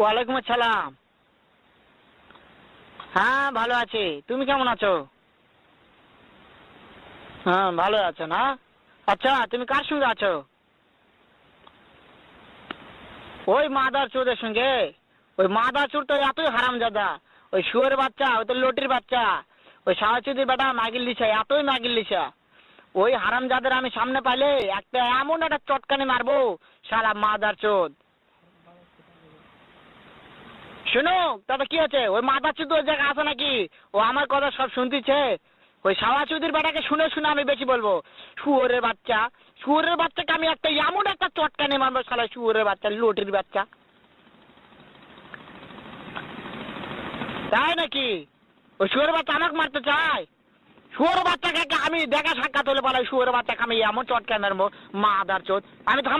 ওয়ালাইকুম আসসালাম। হ্যাঁ ভালো আছি, তুমি কেমন আছো? হ্যাঁ ভালো আছো না? আচ্ছা তুমি কার সঙ্গে আছো? ওই মাদার চোদের সঙ্গে। ওই মাদার চোর তো এতই হারামজাদা। ওই শুয়োর বাচ্চা, ওই তো লটির বাচ্চা। ওই সাহাচুদির বেটা মাগিল লিসা, এতই মাগিল লিসা। ওই হারামজাদের আমি সামনে পাইলে একটা এমন একটা চটকানি মারবো, শালা মাদার চোদ। শুনো, তবে কি আছে? ওই মাদার চোদ ওই জায়গায় আছে নাকি? ও আমার কথা সব শুনতেছে। ওই সাওয়াচুদির বেটাকে শুনে শুনে আমি বেশি বলবো। শুয়োরের বাচ্চা, শুয়োরের বাচ্চাকে আমি একটা এমন একটা চটকানি মারবো, শালা শুয়োরের বাচ্চা, লটির বাচ্চা। তাই নাকি? ওই শুয়োরের বাচ্চা আমাকে মারতে চায়? শুয়োরের বাচ্চাকে আমি দেখা সাক্ষাৎ হলে বলে শুয়োরের বাচ্চাকে আমি এমন চটকানি মারবো, মাদার চোদ। আমি